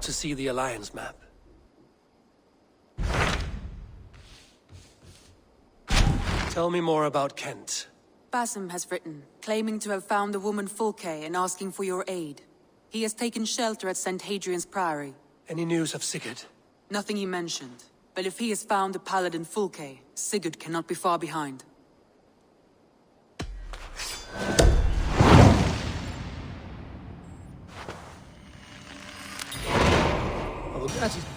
To see the Alliance map. Tell me more about Kent. Basim has written, claiming to have found the woman Fulke and asking for your aid. He has taken shelter at St. Hadrian's Priory. Any news of Sigurd? Nothing he mentioned. But if he has found the paladin Fulke, Sigurd cannot be far behind.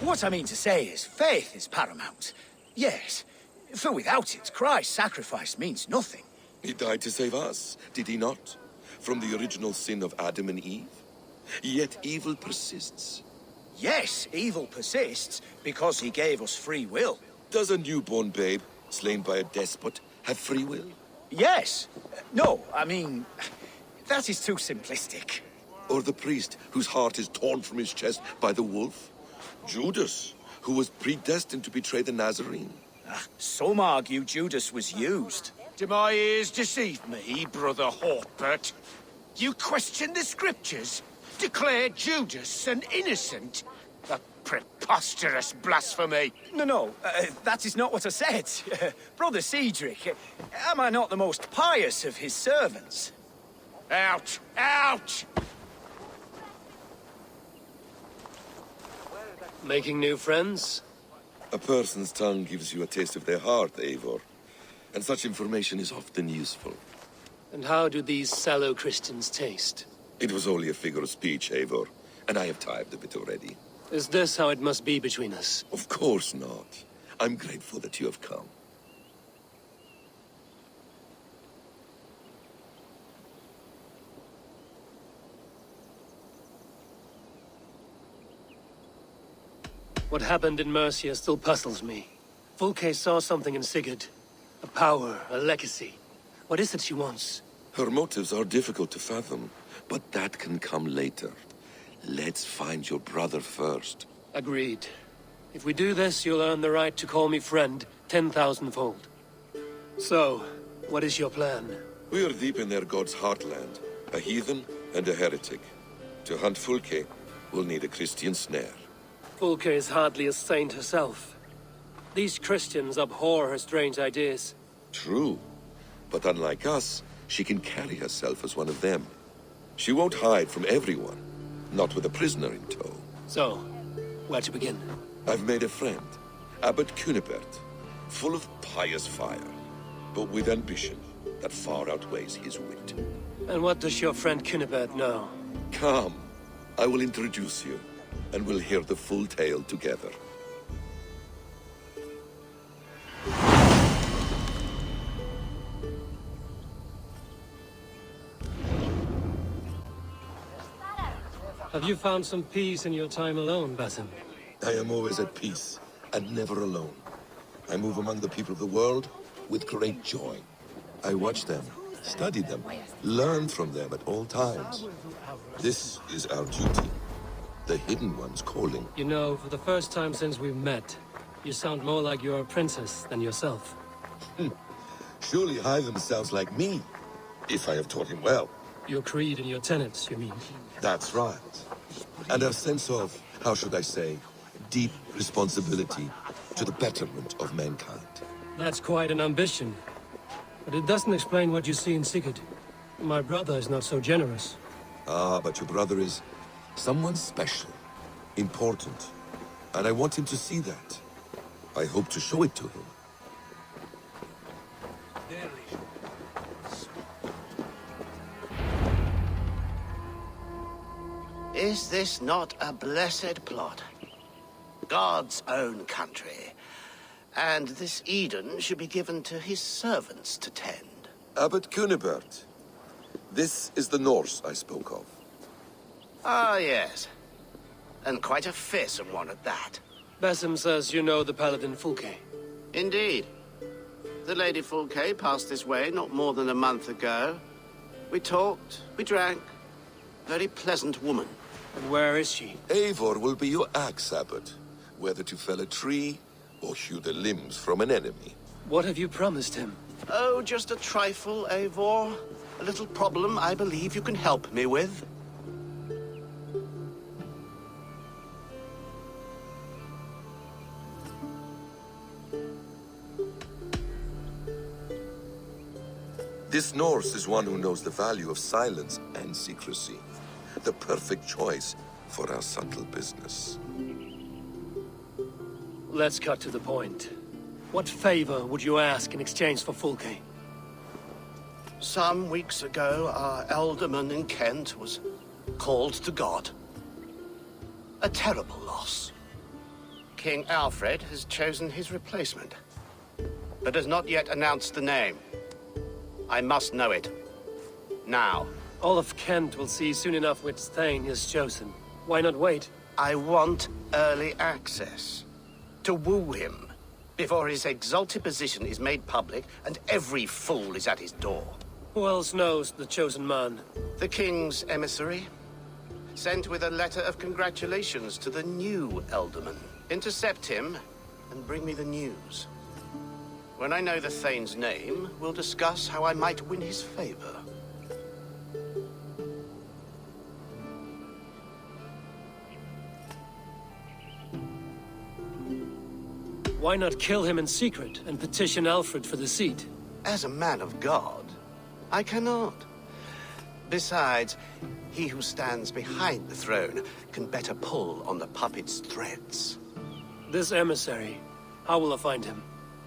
What I mean to say is, faith is paramount. Yes, for without it, Christ's sacrifice means nothing. He died to save us, did he not? From the original sin of Adam and Eve? Yet evil persists. Yes, evil persists, because he gave us free will. Does a newborn babe, slain by a despot, have free will? Yes. No, I mean, that is too simplistic. Or the priest, whose heart is torn from his chest by the wolf? Judas, who was predestined to betray the Nazarene? Some argue Judas was used. Do my ears deceive me, Brother Hortbert? You question the scriptures? Declare Judas an innocent? A preposterous blasphemy! No, that is not what I said. Brother Cedric, am I not the most pious of his servants? Out! Out! Making new friends? A person's tongue gives you a taste of their heart, Eivor. And such information is often useful. And how do these sallow Christians taste? It was only a figure of speech, Eivor, and I have tired of it already. Is this how it must be between us? Of course not. I'm grateful that you have come. What happened in Mercia still puzzles me. Fulke saw something in Sigurd. A power, a legacy. What is it she wants? Her motives are difficult to fathom, but that can come later. Let's find your brother first. Agreed. If we do this, you'll earn the right to call me friend 10,000-fold. So, what is your plan? We are deep in their god's heartland, a heathen and a heretic. To hunt Fulke, we'll need a Christian snare. Fulke is hardly a saint herself. These Christians abhor her strange ideas. True, but unlike us, she can carry herself as one of them. She won't hide from everyone, not with a prisoner in tow. So, where to begin? I've made a friend, Abbot Cunibert, full of pious fire, but with ambition that far outweighs his wit. And what does your friend Cunibert know? Come, I will introduce you, and we'll hear the full tale together. Have you found some peace in your time alone, Basim? I am always at peace, and never alone. I move among the people of the world with great joy. I watch them, study them, learn from them at all times. This is our duty. The Hidden One's calling. You know, for the first time since we've met, you sound more like you're a princess than yourself. Surely Hytham sounds like me, if I have taught him well. Your creed and your tenets, you mean? That's right. And a sense of, how should I say, deep responsibility to the betterment of mankind. That's quite an ambition. But it doesn't explain what you see in Sigurd. My brother is not so generous. Ah, but your brother is someone special, important. And I want him to see that. I hope to show it to him. Is this not a blessed plot? God's own country. And this Eden should be given to his servants to tend. Abbot Cunibert. This is the Norse I spoke of. Ah, yes. And quite a fearsome one at that. Basim says you know the paladin Fulke. Indeed. The Lady Fulke passed this way not more than a month ago. We talked, we drank. Very pleasant woman. And where is she? Eivor will be your axe, Abbot. Whether to fell a tree or hew the limbs from an enemy. What have you promised him? Oh, just a trifle, Eivor. A little problem I believe you can help me with. This Norse is one who knows the value of silence and secrecy. The perfect choice for our subtle business. Let's cut to the point. What favor would you ask in exchange for Fulke? Some weeks ago, our alderman in Kent was called to God. A terrible loss. King Alfred has chosen his replacement, but has not yet announced the name. I must know it. Now. All of Kent will see soon enough which Thane is chosen. Why not wait? I want early access. To woo him, before his exalted position is made public and every fool is at his door. Who else knows the chosen man? The king's emissary, sent with a letter of congratulations to the new alderman. Intercept him and bring me the news. When I know the Thane's name, we'll discuss how I might win his favor. Why not kill him in secret and petition Alfred for the seat? As a man of God, I cannot. Besides, he who stands behind the throne can better pull on the puppet's threads. This emissary, how will I find him?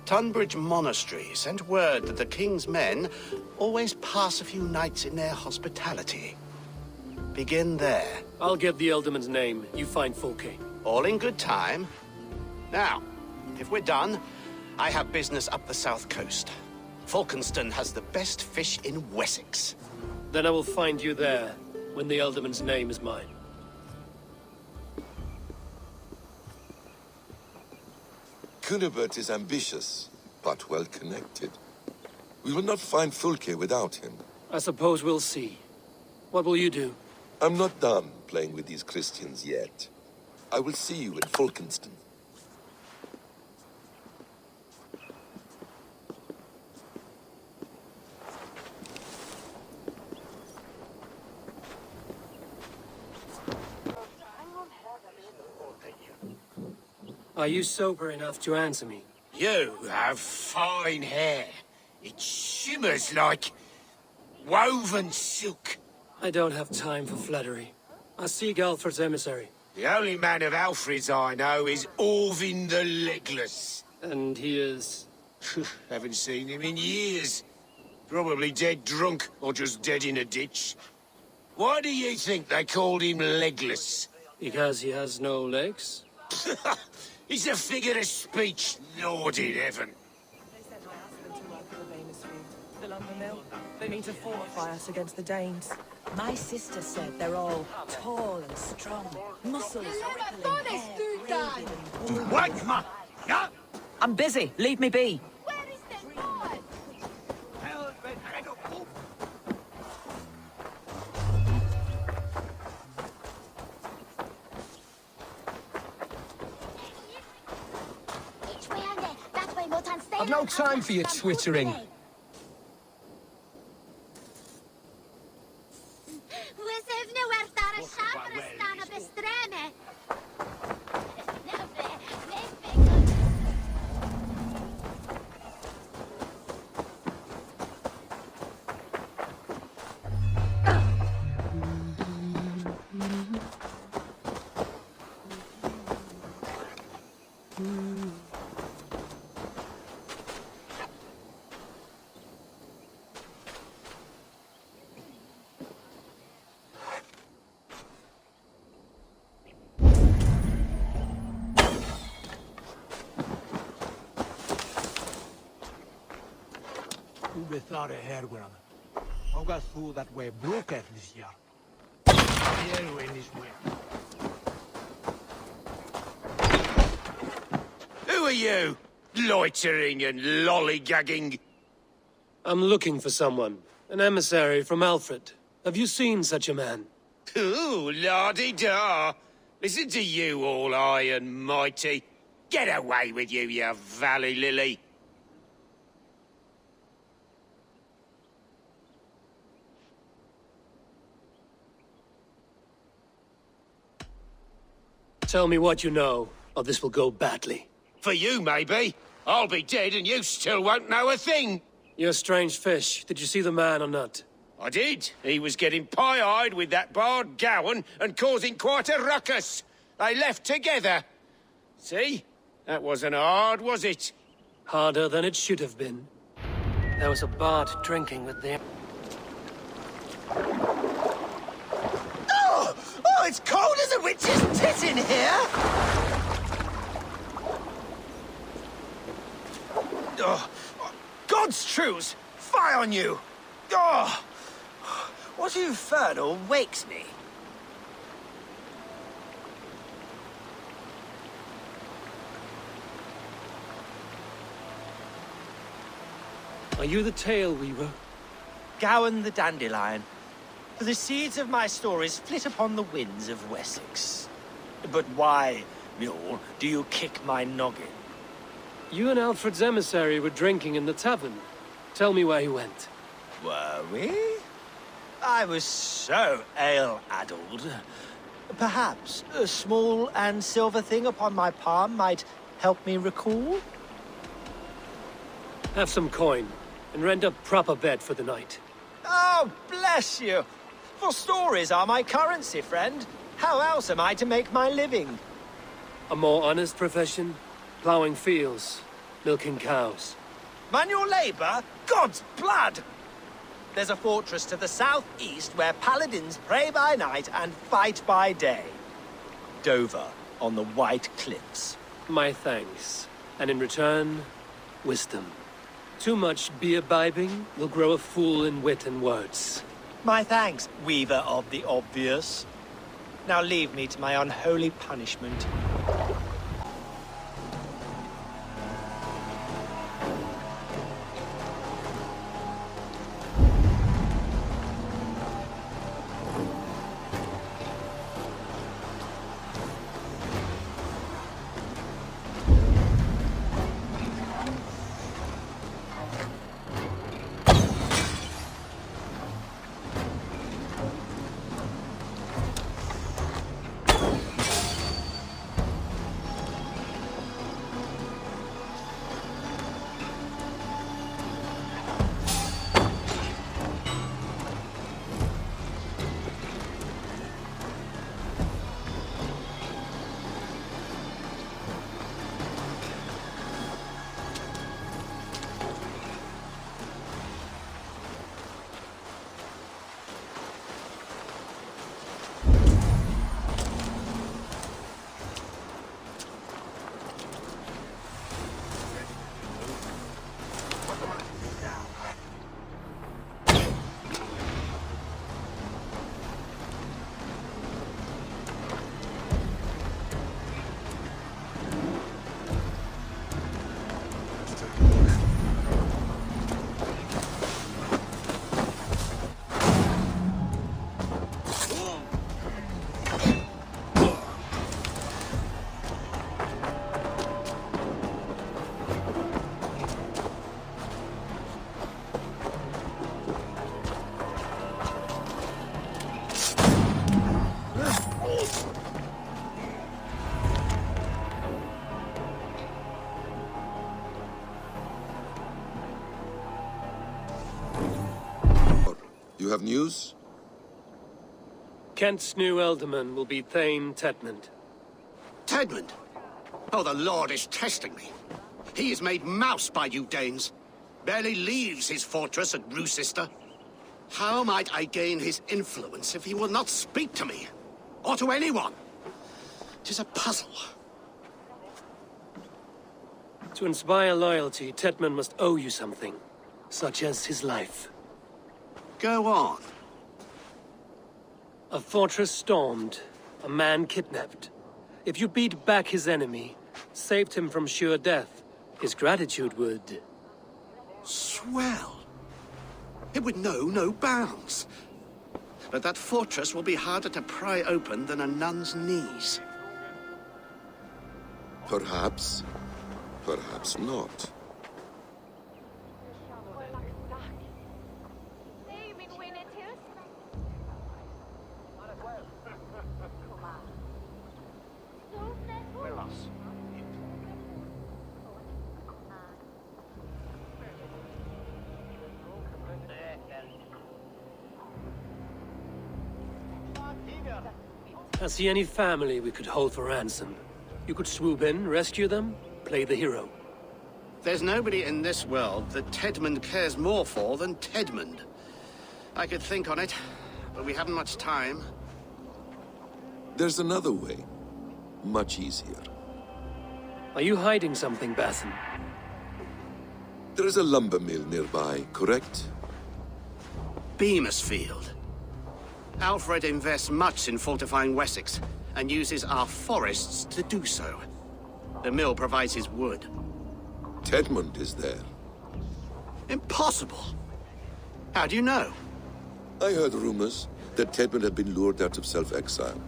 Tunbridge Monastery sent word that the king's men always pass a few nights in their hospitality. Begin there. I'll get the Ealdorman's name. You find Fulke. All in good time. Now, if we're done, I have business up the south coast. Falkenston has the best fish in Wessex. Then I will find you there, when the Ealdorman's name is mine. Cunibert is ambitious, but well-connected. We will not find Fulke without him. I suppose we'll see. What will you do? I'm not done playing with these Christians yet. I will see you in Falkenston. Are you sober enough to answer me? You have fine hair. It shimmers like woven silk. I don't have time for flattery. I seek Alfred's emissary. The only man of Alfred's I know is Orvin the Legless. And he is... Haven't seen him in years. Probably dead drunk, or just dead in a ditch. Why do you think they called him Legless? Because he has no legs? He's a figure of speech, Lord in heaven. They sent my husband to work at the Famous Food, the London Mill. They mean to fortify us against the Danes. My sister said they're all tall and strong, muscles rippling, hair braided and wool. Wait, man! Yeah? I'm busy. Leave me be. I've no time for your twittering. Who be thought ahead with him? I got through that way broke at this year. Here in this way. Who are you? Loitering and lollygagging? I'm looking for someone. An emissary from Alfred. Have you seen such a man? Ooh, la-di-da. Listen to you, all high and mighty. Get away with you, you valley lily. Tell me what you know, or this will go badly. For you, maybe. I'll be dead and you still won't know a thing. You're a strange fish. Did you see the man or not? I did. He was getting pie-eyed with that bard Gowan and causing quite a ruckus. They left together. See? That wasn't hard, was it? Harder than it should have been. There was a bard drinking with them. Oh, it's cold as a witch's tit in here! Oh, God's truths! Fie on you! Oh, what infernal wakes me? Are you the tale weaver? Gowan the Dandelion. The seeds of my stories flit upon the winds of Wessex. But why, mule, do you kick my noggin? You and Alfred's emissary were drinking in the tavern. Tell me where he went. Were we? I was so ale-addled. Perhaps a small and silver thing upon my palm might help me recall? Have some coin, and rent a proper bed for the night. Oh, bless you! For stories are my currency, friend. How else am I to make my living? A more honest profession? Plowing fields, milking cows. Manual labor? God's blood! There's a fortress to the southeast where paladins pray by night and fight by day. Dover, on the White Cliffs. My thanks. And in return, wisdom. Too much beer-bibbing will grow a fool in wit and words. My thanks, weaver of the obvious. Now leave me to my unholy punishment. You have news? Kent's new ealdorman will be Thane Tedmund. Tedmund? Oh, the Lord is testing me. He is made mouse by you Danes. Barely leaves his fortress at Roosester. How might I gain his influence if he will not speak to me? Or to anyone? 'Tis a puzzle. To inspire loyalty, Tedmund must owe you something, such as his life. Go on. A fortress stormed, a man kidnapped. If you beat back his enemy, saved him from sure death, his gratitude would... Swell. It would know no bounds. But that fortress will be harder to pry open than a nun's knees. Perhaps. Perhaps not. I see any family we could hold for ransom. You could swoop in, rescue them, play the hero. There's nobody in this world that Tedmund cares more for than Tedmund. I could think on it, but we haven't much time. There's another way. Much easier. Are you hiding something, Bathen? There is a lumber mill nearby, correct? Beamisfield. Alfred invests much in fortifying Wessex, and uses our forests to do so. The mill provides his wood. Tedmund is there. Impossible! How do you know? I heard rumors that Tedmund had been lured out of self-exile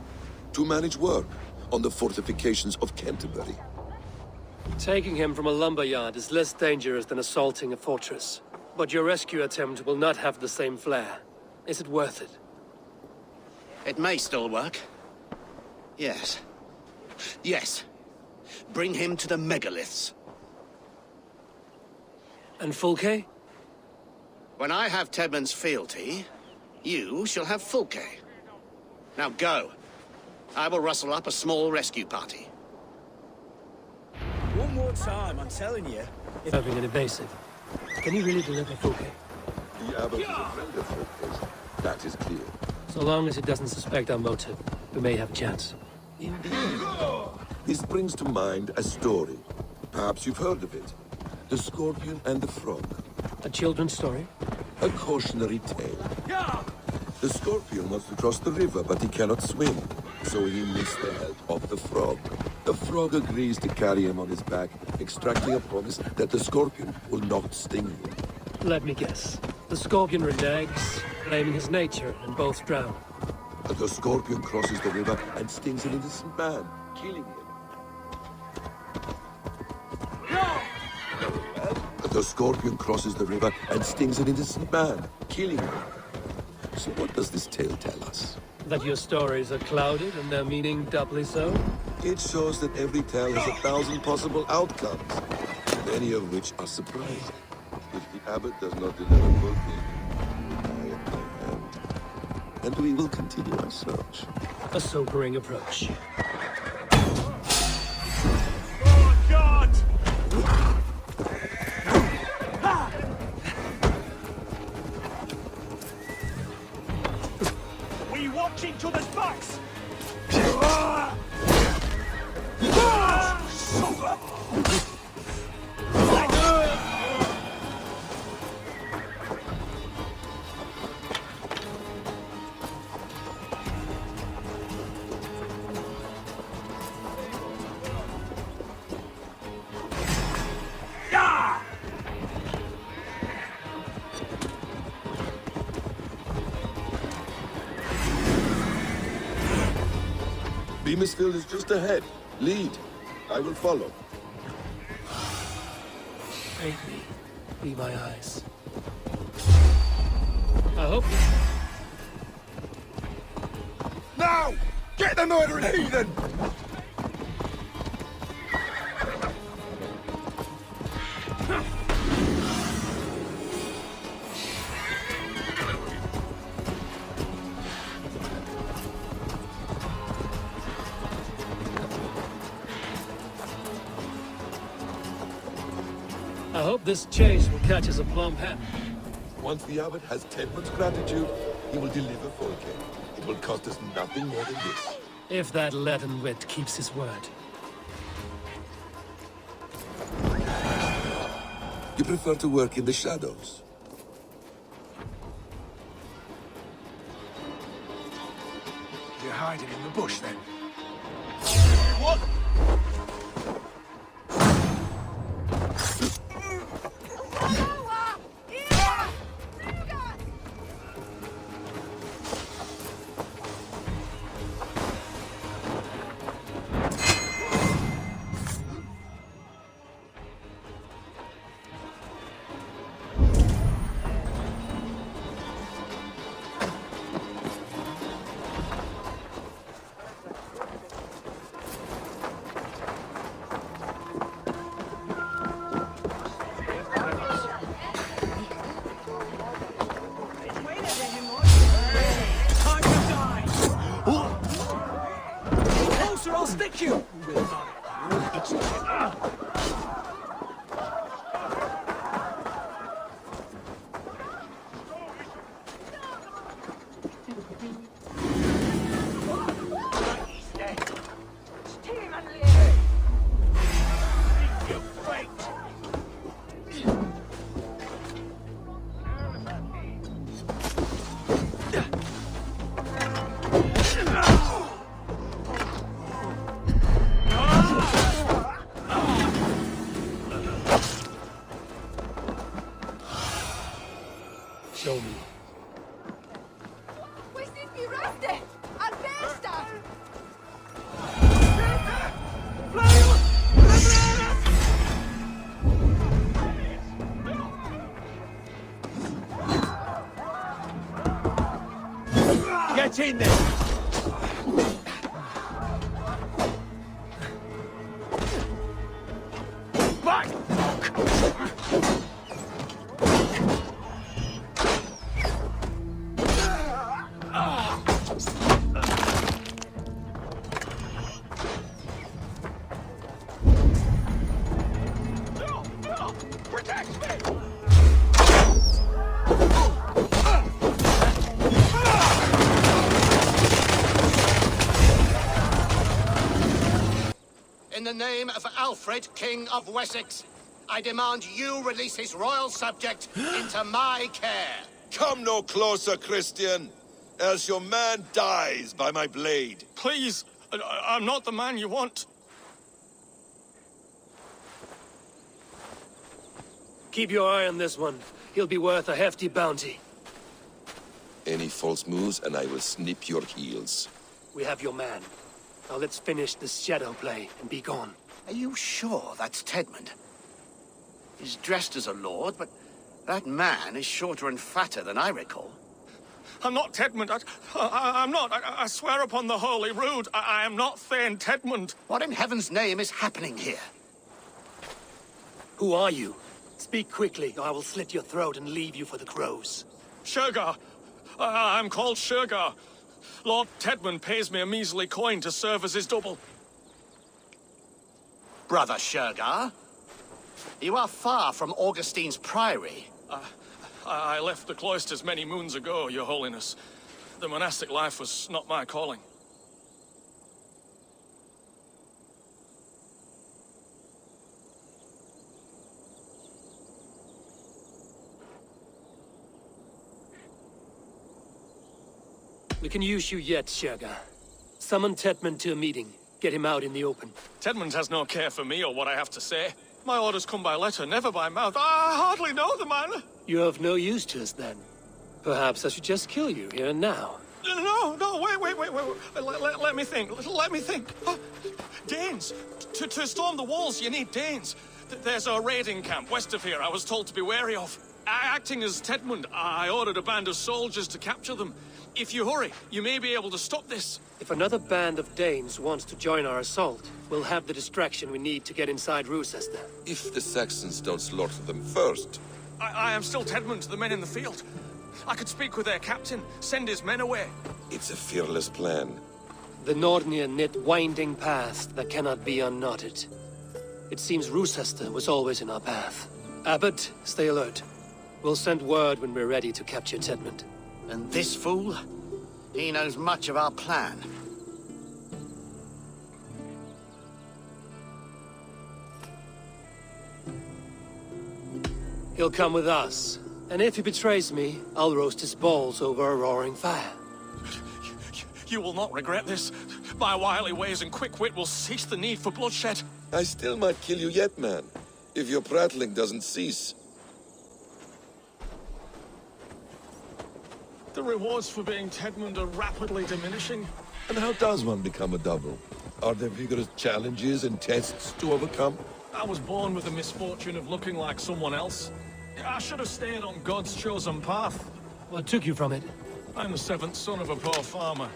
to manage work on the fortifications of Canterbury. Taking him from a lumberyard is less dangerous than assaulting a fortress. But your rescue attempt will not have the same flair. Is it worth it? It may still work. Yes. Yes. Bring him to the megaliths. And Fulke? When I have Tedmund's fealty, you shall have Fulke. Now go. I will rustle up a small rescue party. One more time, I'm telling you. Having an evasive. Can you really deliver Fulke? The abbot is a friend of Fulke's. That is clear. So long as he doesn't suspect our motive, we may have a chance. Indeed. This brings to mind a story. Perhaps you've heard of it. The Scorpion and the Frog. A children's story? A cautionary tale. The Scorpion wants to cross the river, but he cannot swim. So he enlists the help of the Frog. The Frog agrees to carry him on his back, extracting a promise that the Scorpion will not sting him. Let me guess. The Scorpion reneges, blaming his nature, and both drown. But the Scorpion crosses the river and stings an innocent man, killing him. But the Scorpion crosses the river and stings an innocent man, killing him. So what does this tale tell us? That your stories are clouded and their meaning doubly so? It shows that every tale has 1,000 possible outcomes, many of which are surprising. If the abbot does not deliver Fulke, I am my hand. And we will continue our search. A sobering approach. Oh, God! We watch each other's backs! Beamisfield is just ahead. Lead. I will follow. Aid me. Be my eyes. I hope... Now! Get the murdering heathen! I hope this chase will catch us a plump hen. Once the abbot has Tedmund's gratitude, he will deliver Fulke. It will cost us nothing more than this. If that leaden wit keeps his word. You prefer to work in the shadows? You're hiding in the bush, then? What? Who would have thought it? Show me. Get in there! Back! In the name of Alfred, King of Wessex, I demand you release his royal subject into my care. Come no closer, Christian, else your man dies by my blade. Please, I'm not the man you want. Keep your eye on this one. He'll be worth a hefty bounty. Any false moves, and I will snip your heels. We have your man. Now let's finish this shadow play and be gone. Are you sure that's Tedmund? He's dressed as a lord, but that man is shorter and fatter than I recall. I'm not Tedmund. I'm not. I swear upon the Holy Rood, I am not Thane Tedmund. What in heaven's name is happening here? Who are you? Speak quickly, or I will slit your throat and leave you for the crows. Shergar. I'm called Shergar. Lord Tedmund pays me a measly coin to serve as his double. Brother Shergar, you are far from Augustine's priory. I left the cloisters many moons ago, Your Holiness. The monastic life was not my calling. We can use you yet, Shergar. Summon Tedmund to a meeting. Get him out in the open. Tedmund has no care for me or what I have to say. My orders come by letter, never by mouth. I hardly know the man. You're of no use to us, then. Perhaps I should just kill you here and now. No, wait. Let me think. Oh, Danes. To storm the walls, you need Danes. There's a raiding camp west of here I was told to be wary of. Acting as Tedmund, I ordered a band of soldiers to capture them. If you hurry, you may be able to stop this. If another band of Danes wants to join our assault, we'll have the distraction we need to get inside Rochester. If the Saxons don't slaughter them first. I am still Tedmund to the men in the field. I could speak with their captain, send his men away. It's a fearless plan. The Nordnir knit winding paths that cannot be unknotted. It seems Rochester was always in our path. Abbot, stay alert. We'll send word when we're ready to capture Tedmund. And this fool? He knows much of our plan. He'll come with us. And if he betrays me, I'll roast his balls over a roaring fire. You will not regret this. My wily ways and quick wit will cease the need for bloodshed. I still might kill you yet, man. If your prattling doesn't cease. The rewards for being Tedmund are rapidly diminishing. And how does one become a double? Are there vigorous challenges and tests to overcome? I was born with the misfortune of looking like someone else. I should have stayed on God's chosen path. What took you from it? I'm the seventh son of a poor farmer,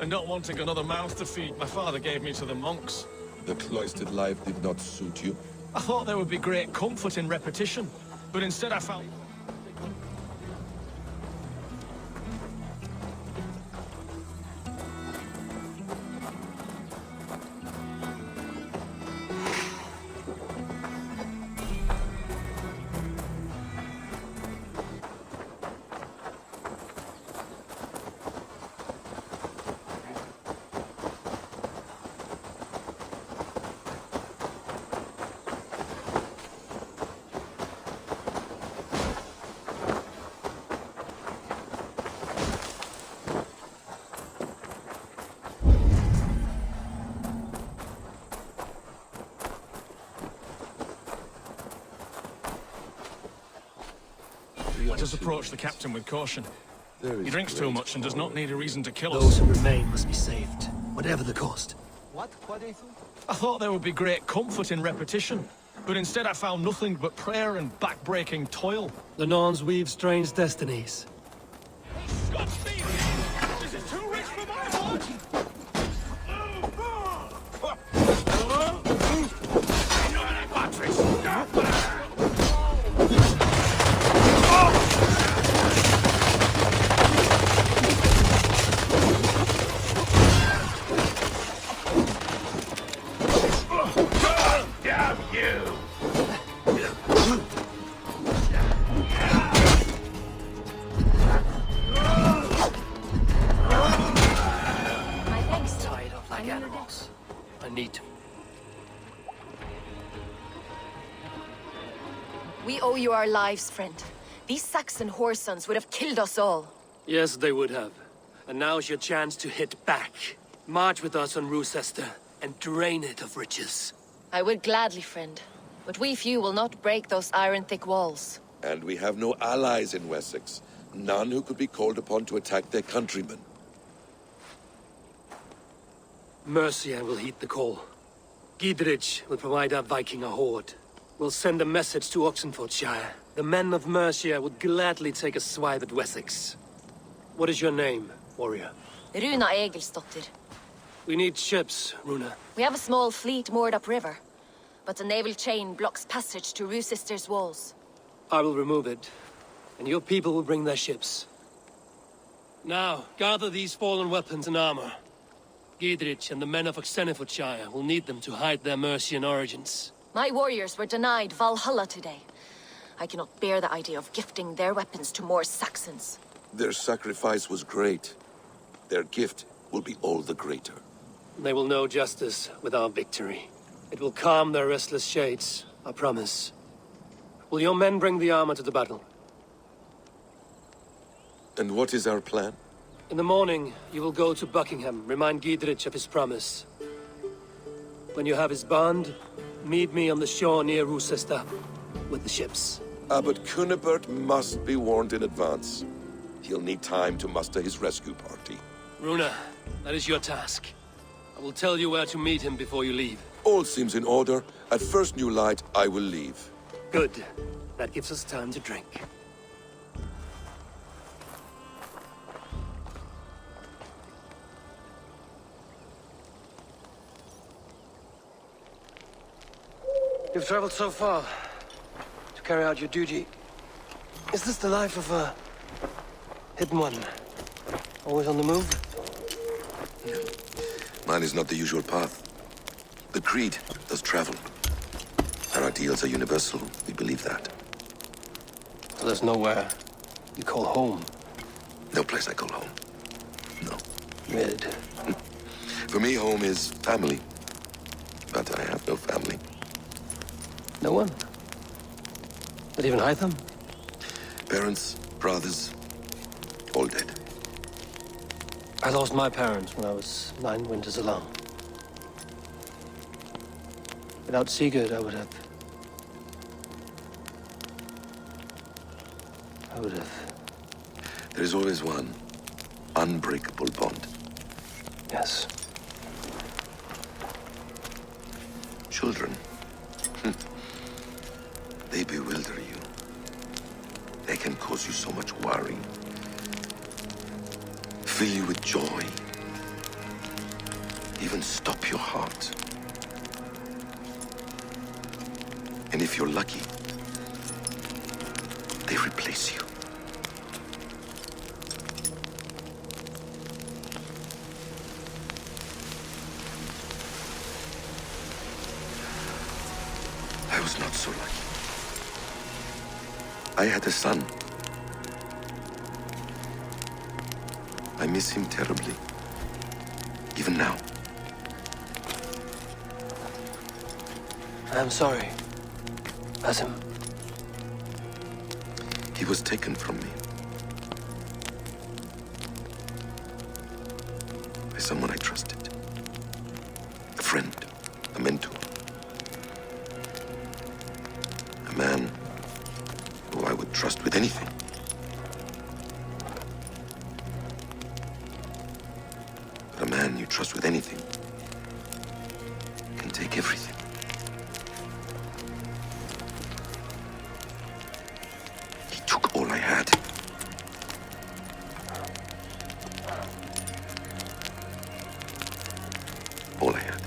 and not wanting another mouth to feed, my father gave me to the monks. The cloistered life did not suit you? I thought there would be great comfort in repetition, but instead I found... Let us approach the captain with caution. There He is drinks too great much and does not power. need a reason to kill Those us. who remain must be saved, whatever the cost. What? What is it? I thought there would be great comfort in repetition, but instead I found nothing but prayer and back-breaking toil. The Norns weave strange destinies. Godspeed! This is too rich for my blood! Damn you! Tied up like animals. I need to. We owe you our lives, friend. These Saxon whoresons would have killed us all. Yes, they would have. And now's your chance to hit back. March with us on Rochester and drain it of riches. I would gladly, friend. But we few will not break those iron-thick walls. And we have no allies in Wessex. None who could be called upon to attack their countrymen. Mercia will heed the call. Gidrich will provide our Viking a horde. We'll send a message to Oxenfordshire. The men of Mercia would gladly take a swipe at Wessex. What is your name, warrior? Runa Egilsdotter. We need ships, Runa. We have a small fleet moored upriver, but the naval chain blocks passage to Rochester's walls. I will remove it, and your people will bring their ships. Now, gather these fallen weapons and armor. Gidrich and the men of Oxenfordshire will need them to hide their Mercian origins. My warriors were denied Valhalla today. I cannot bear the idea of gifting their weapons to more Saxons. Their sacrifice was great. Their gift will be all the greater. They will know justice with our victory. It will calm their restless shades, I promise. Will your men bring the armor to the battle? And what is our plan? In the morning, you will go to Buckingham, remind Gidrich of his promise. When you have his bond, meet me on the shore near Rochester with the ships. Abbot Cunibert must be warned in advance. He'll need time to muster his rescue party. Runa, that is your task. I will tell you where to meet him before you leave. All seems in order. At first new light, I will leave. Good. That gives us time to drink. You've traveled so far to carry out your duty. Is this the life of a hidden one? Always on the move? Mine is not the usual path. The Creed does travel. Our ideals are universal. We believe that. So there's nowhere you call home? No place I call home. No. Mid. For me, home is family. But I have no family. No one? Not even Hytham? Parents, brothers, all dead. I lost my parents when I was 9 winters alone. Without Sigurd, I would have... There is always one unbreakable bond. Yes. Children. They bewilder you. They can cause you so much worry. Fill you with joy. Even stop your heart. And if you're lucky, they replace you. I was not so lucky. I had a son. I miss him terribly. Even now. I'm sorry. Basim. He was taken from me. By someone I trusted. A friend. A mentor. A man who I would trust with anything. trust with anything can take everything. He took all I had. All I had.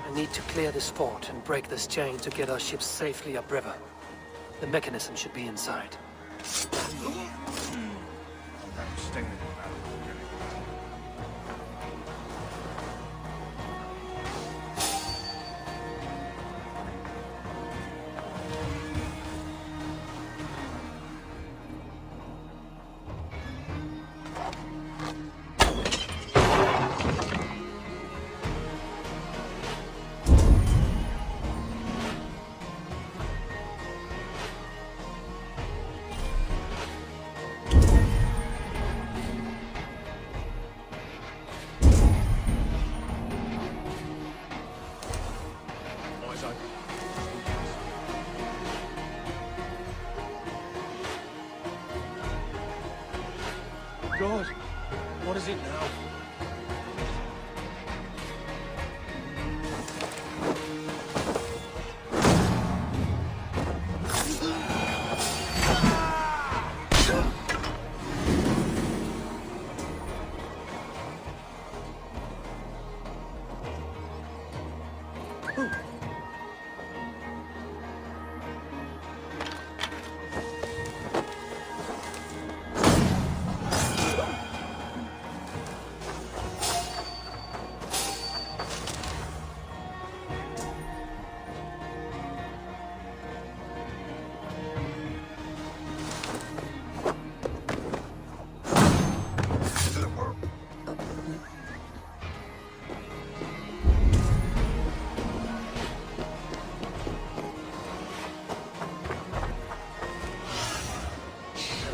I need to clear this fort and break this chain to get our ships safely upriver. The mechanism should be inside. God, what is it now?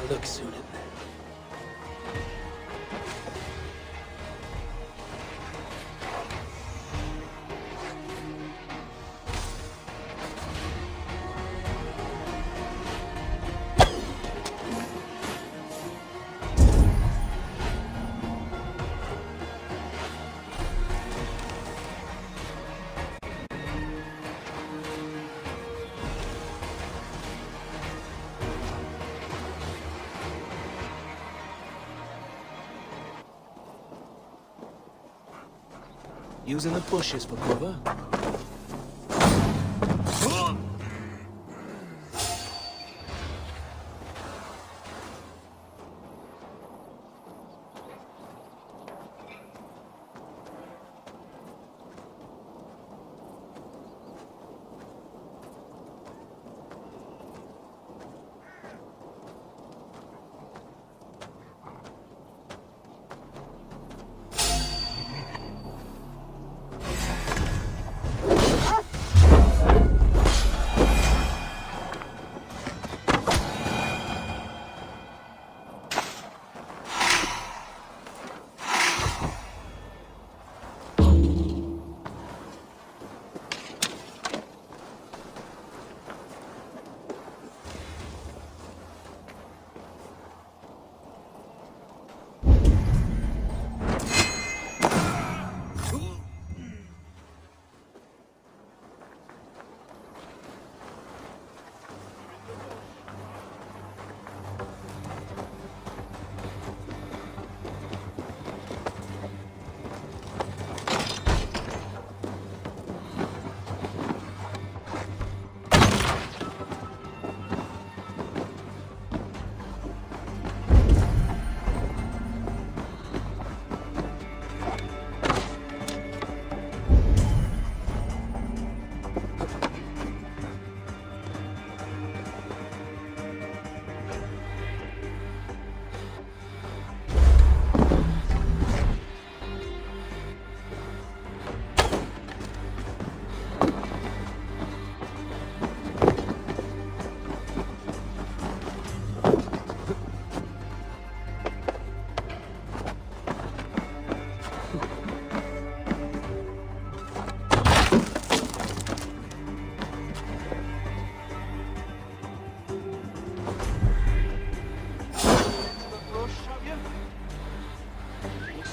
I'll look soon. Using the bushes for cover.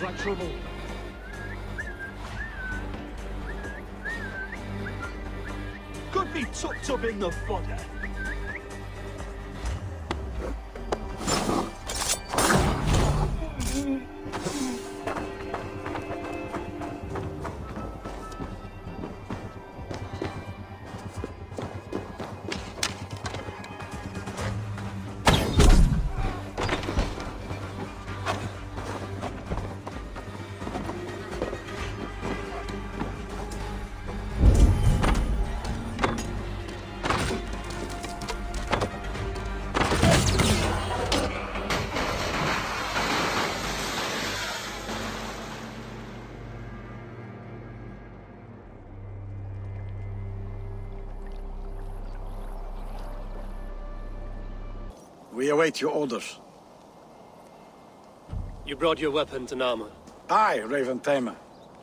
Smells like trouble. Could be tucked up in the fodder. We await your orders. You brought your weapons and armor. Aye, Raven Tamer.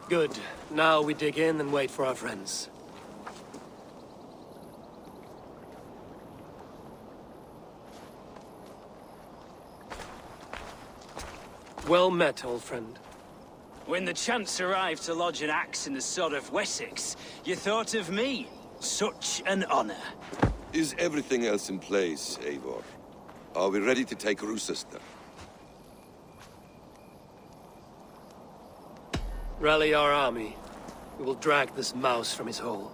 Good. Now we dig in and wait for our friends. Well met, old friend. When the chance arrived to lodge an axe in the sod of Wessex, you thought of me. Such an honor. Is everything else in place, Eivor? Are we ready to take Rochester? Rally our army. We will drag this mouse from his hole.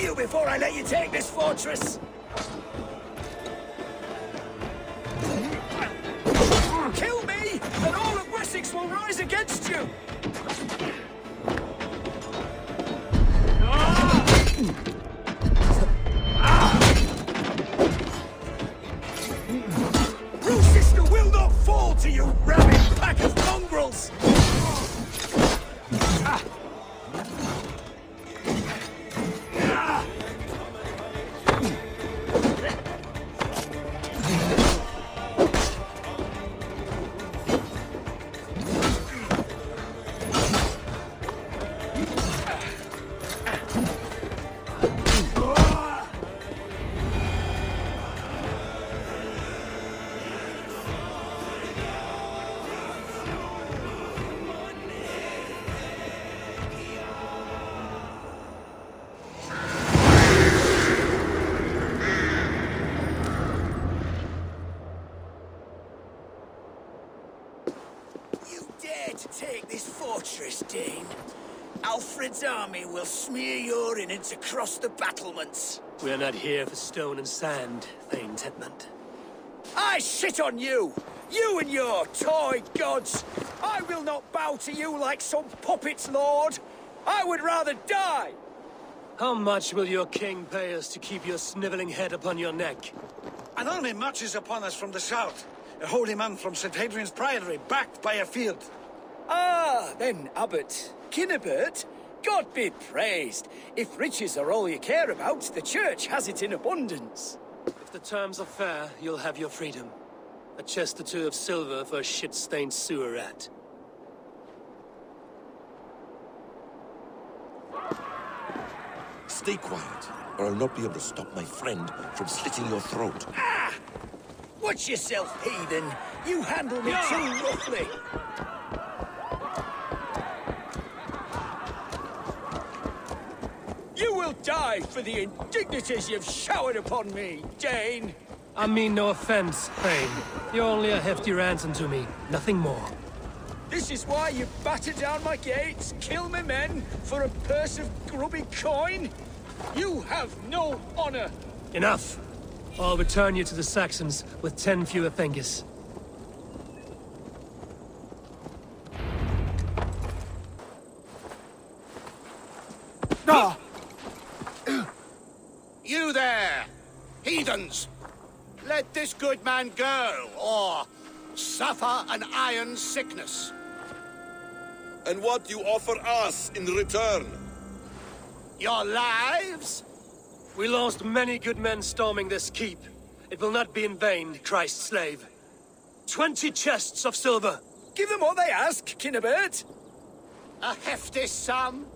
you before I let you take this fortress! Kill me, and all of Wessex will rise against you! Sister will not fall to you, rabid pack of mongrels! To take this fortress, Dane. Alfred's army will smear your innards across the battlements. We're not here for stone and sand, Thane Tedmund. I shit on you! You and your toy gods! I will not bow to you like some puppet's lord! I would rather die! How much will your king pay us to keep your sniveling head upon your neck? An army marches upon us from the south. A holy man from St. Hadrian's Priory, backed by a field. Ah, then, Abbot. Kinnebert, God be praised. If riches are all you care about, the church has it in abundance. If the terms are fair, you'll have your freedom. A chest or two of silver for a shit-stained sewer rat. Stay quiet, or I'll not be able to stop my friend from slitting your throat. Ah! Watch yourself, heathen. You handle me too roughly. You will die for the indignities you've showered upon me, Dane. I mean no offense, Thane. You're only a hefty ransom to me, nothing more. This is why you batter down my gates, kill my men, for a purse of grubby coin? You have no honor! Enough! I'll return you to the Saxons with 10 fewer Fengis. Ah! You there, heathens! Let this good man go, or suffer an iron sickness. And what you offer us in return? Your lives? We lost many good men storming this keep. It will not be in vain, Christ's slave. 20 chests of silver. Give them what they ask, Kinnebert. A hefty sum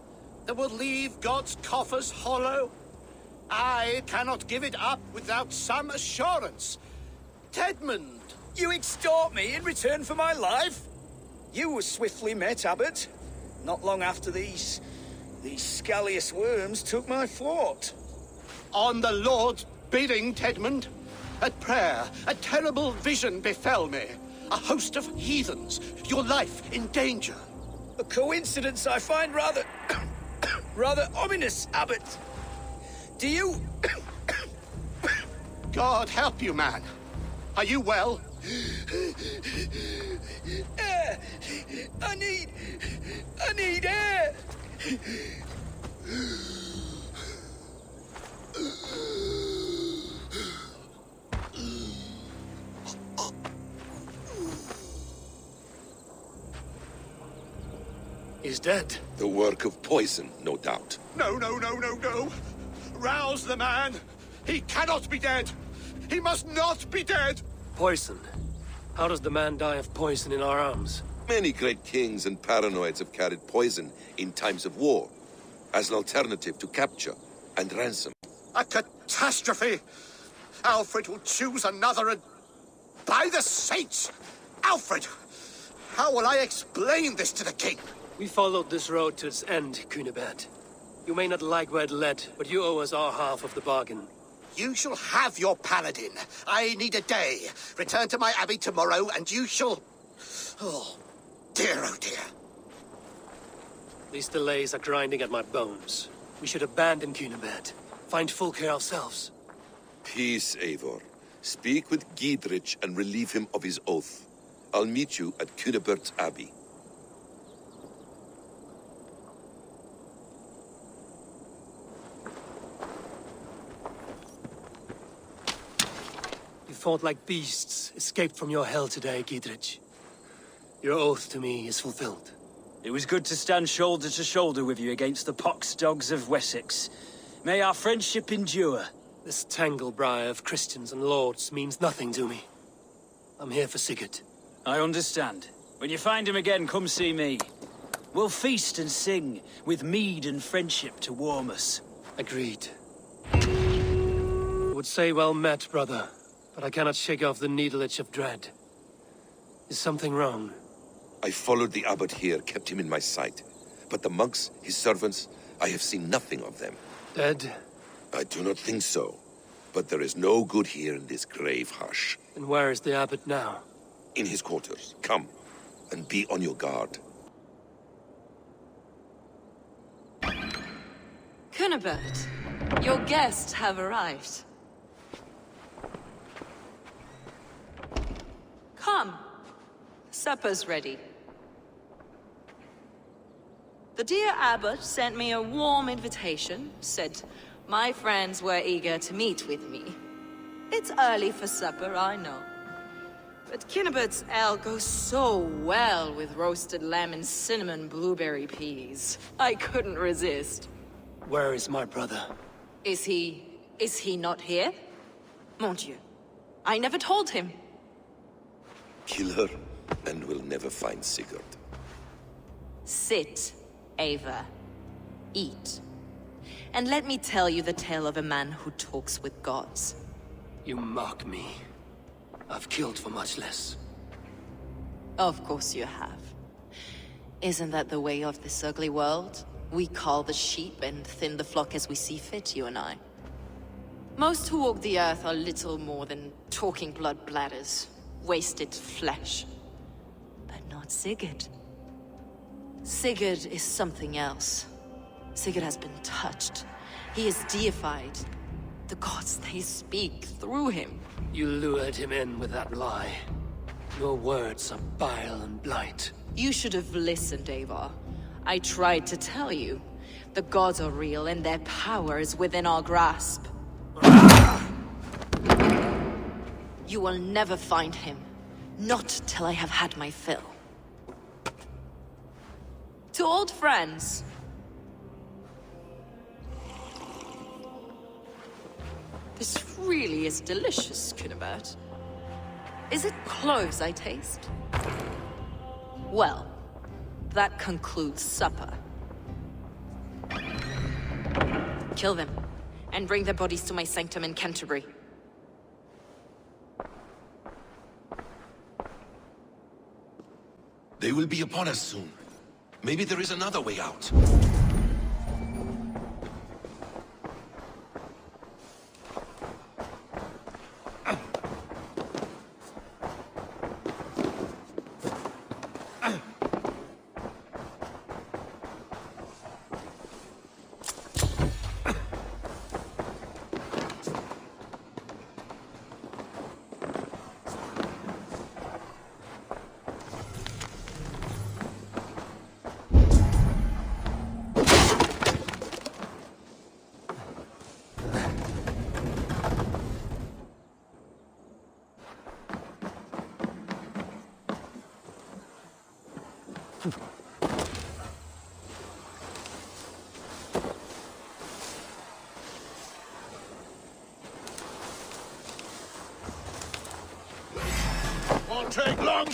that will leave God's coffers hollow? I cannot give it up without some assurance. Tedmund! You extort me in return for my life? You were swiftly met, Abbot. Not long after these scallious worms took my fort. On the Lord's bidding, Tedmund. At prayer, a terrible vision befell me. A host of heathens, your life in danger. A coincidence I find rather... rather ominous, Abbot. Do you... God help you, man. Are you well? Air! I need air! He's dead. The work of poison, no doubt. No. Rouse the man. He cannot be dead. He must not be dead. Poison. How does the man die of poison in our arms? Many great kings and paranoids have carried poison in times of war, as an alternative to capture and ransom. A catastrophe. Alfred will choose another and... By the saints! Alfred! How will I explain this to the king? We followed this road to its end, Cunibert. You may not like where it led, but you owe us our half of the bargain. You shall have your paladin. I need a day. Return to my abbey tomorrow, and you shall... Oh dear. These delays are grinding at my bones. We should abandon Cunibert. find Fulke ourselves. Peace, Eivor. Speak with Giedrich and relieve him of his oath. I'll meet you at Cunebert's Abbey. You fought like beasts, escaped from your hell today, Giedrich. Your oath to me is fulfilled. It was good to stand shoulder to shoulder with you against the pox dogs of Wessex. May our friendship endure. This tangle-briar of Christians and lords means nothing to me. I'm here for Sigurd. I understand. When you find him again, come see me. We'll feast and sing, with mead and friendship to warm us. Agreed. I would say well met, brother, but I cannot shake off the needle itch of dread. Is something wrong? I followed the abbot here, kept him in my sight. But the monks, his servants, I have seen nothing of them. Dead? I do not think so. But there is no good here in this grave hush. And where is the abbot now? In his quarters. Come, and be on your guard. Cunibert, your guests have arrived. Come. Supper's ready. The dear abbot sent me a warm invitation, said my friends were eager to meet with me. It's early for supper, I know. But Cunibert's ale goes so well with roasted lamb and cinnamon blueberry peas. I couldn't resist. Where is my brother? Is he not here? Mon Dieu. I never told him. Kill her, and we'll never find Sigurd. Sit, Ava. Eat. And let me tell you the tale of a man who talks with gods. You mock me. I've killed for much less. Of course you have. Isn't that the way of this ugly world? We cull the sheep and thin the flock as we see fit, you and I. Most who walk the earth are little more than talking blood bladders, wasted flesh. But not Sigurd. Sigurd is something else. Sigurd has been touched. He is deified. The gods, they speak through him. You lured him in with that lie. Your words are bile and blight. You should have listened, Eivor. I tried to tell you. The gods are real and their power is within our grasp. You will never find him. Not till I have had my fill. To old friends. This really is delicious, Cunibert. Is it cloves I taste? Well, that concludes supper. Kill them, and bring their bodies to my sanctum in Canterbury. They will be upon us soon. Maybe there is another way out. Won't take long.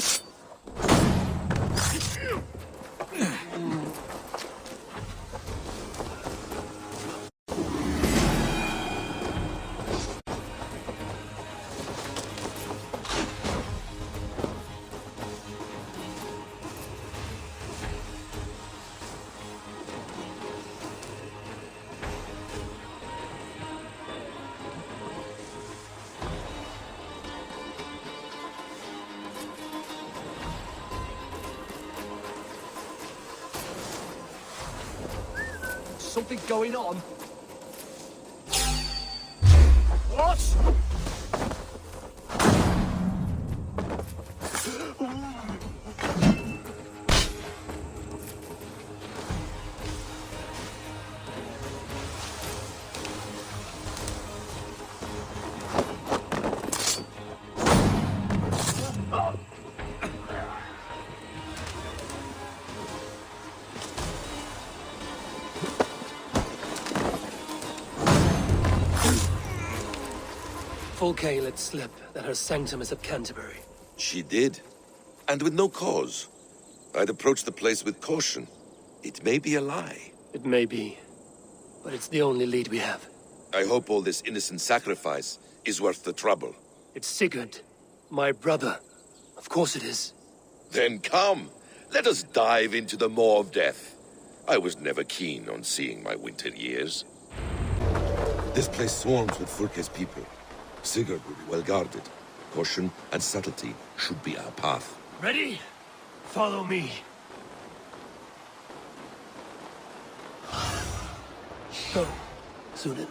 Something going on? Fulke let slip that her sanctum is at Canterbury. She did. And with no cause. I'd approach the place with caution. It may be a lie. It may be, but it's the only lead we have. I hope all this innocent sacrifice is worth the trouble. It's Sigurd, my brother. Of course it is. Then come, let us dive into the maw of death. I was never keen on seeing my winter years. This place swarms with Fulke's people. Sigurd will be well guarded. Caution and subtlety should be our path. Ready? Follow me. Go, Sunan.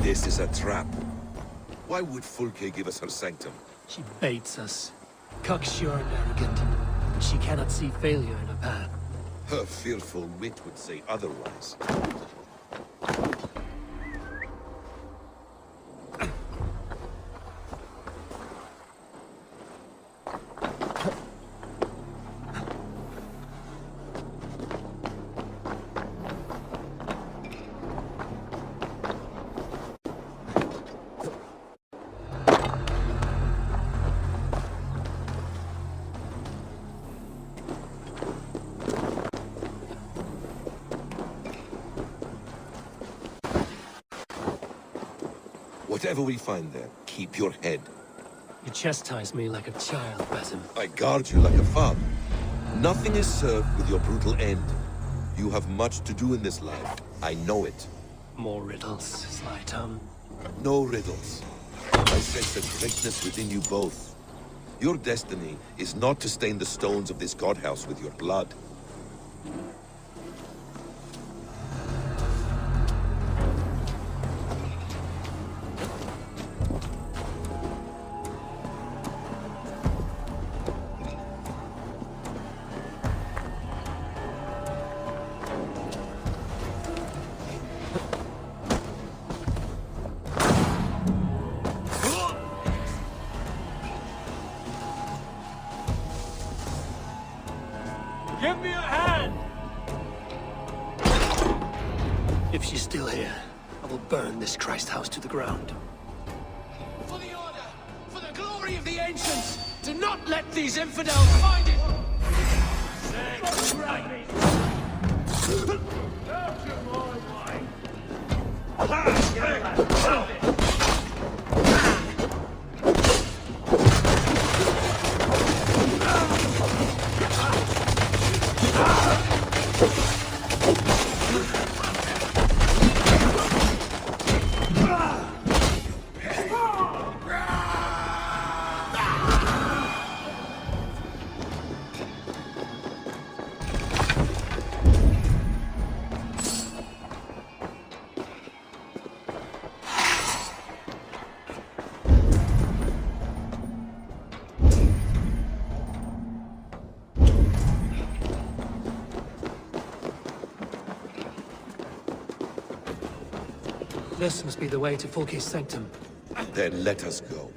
This is a trap. Why would Fulke give us her sanctum? She baits us. Cocksure and arrogant. She cannot see failure in her path. Her fearful wit would say otherwise. Whatever we find there, keep your head. You chastise me like a child, Basim. I guard you like a father. Nothing is served with your brutal end. You have much to do in this life. I know it. More riddles, Sly Tongue. No riddles. I sense a greatness within you both. Your destiny is not to stain the stones of this godhouse with your blood. Give me a hand! If she's still here, I will burn this Christ house to the ground. For the Order! For the glory of the Ancients! Do not let these infidels find it! This must be the way to Fulke's sanctum. Then let us go.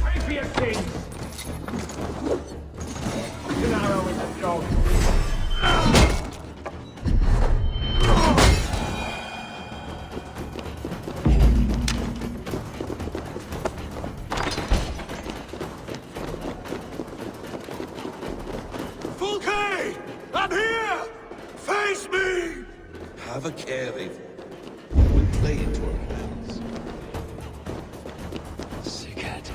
Rapier King! An arrow in the dog. Fulke! I'm here! Face me! Have a care, Eivor. We'll play into our hands. Sigurd.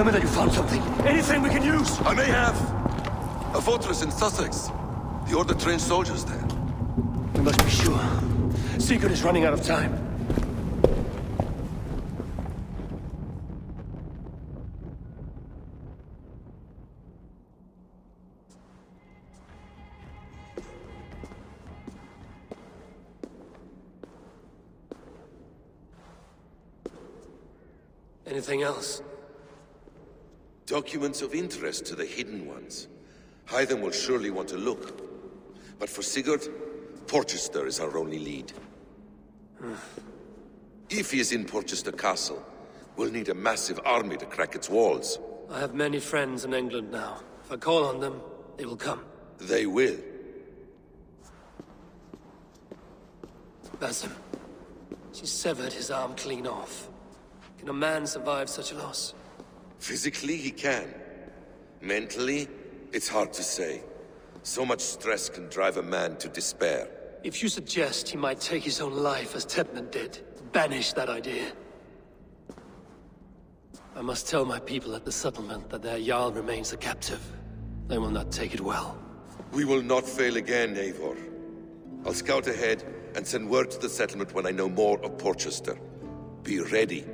Tell me that you found something. Anything we can use! I may have. A fortress in Sussex. The Order trained soldiers there. We must be sure. Sigurd is running out of time. Anything else? Documents of interest to the Hidden Ones. Hythen will surely want to look. But for Sigurd, Porchester is our only lead. If he is in Porchester Castle, we'll need a massive army to crack its walls. I have many friends in England now. If I call on them, they will come. They will. Basim. She severed his arm clean off. Can a man survive such a loss? Physically, he can. Mentally, it's hard to say. So much stress can drive a man to despair. If you suggest he might take his own life as Tebnan did, banish that idea. I must tell my people at the settlement that their Jarl remains a captive. They will not take it well. We will not fail again, Eivor. I'll scout ahead and send word to the settlement when I know more of Porchester. Be ready.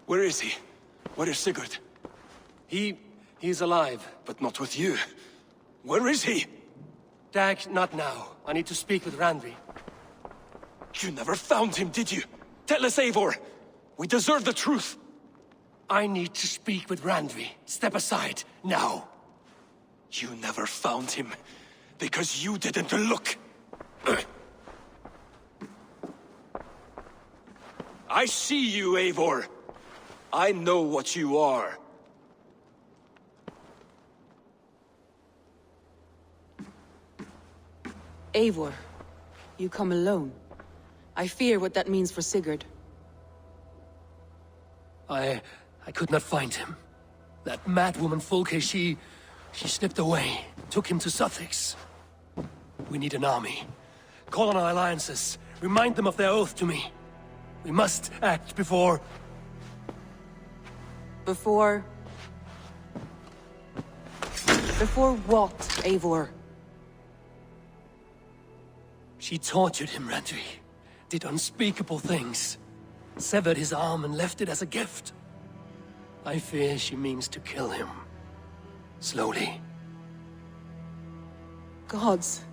Where is he? Where is Sigurd? He's alive. But not with you. Where is he? Dag, not now. I need to speak with Randvi. You never found him, did you? Tell us, Eivor. We deserve the truth. I need to speak with Randvi. Step aside, now. You never found him, because you didn't look. I see you, Eivor. I know what you are. Eivor, you come alone. I fear what that means for Sigurd. I could not find him. That madwoman Folke, she slipped away, took him to Sussex. We need an army. Call on our alliances. Remind them of their oath to me. We must act before... Before what, Eivor? She tortured him, Randvi. Did unspeakable things. Severed his arm and left it as a gift. I fear she means to kill him. Slowly. Gods,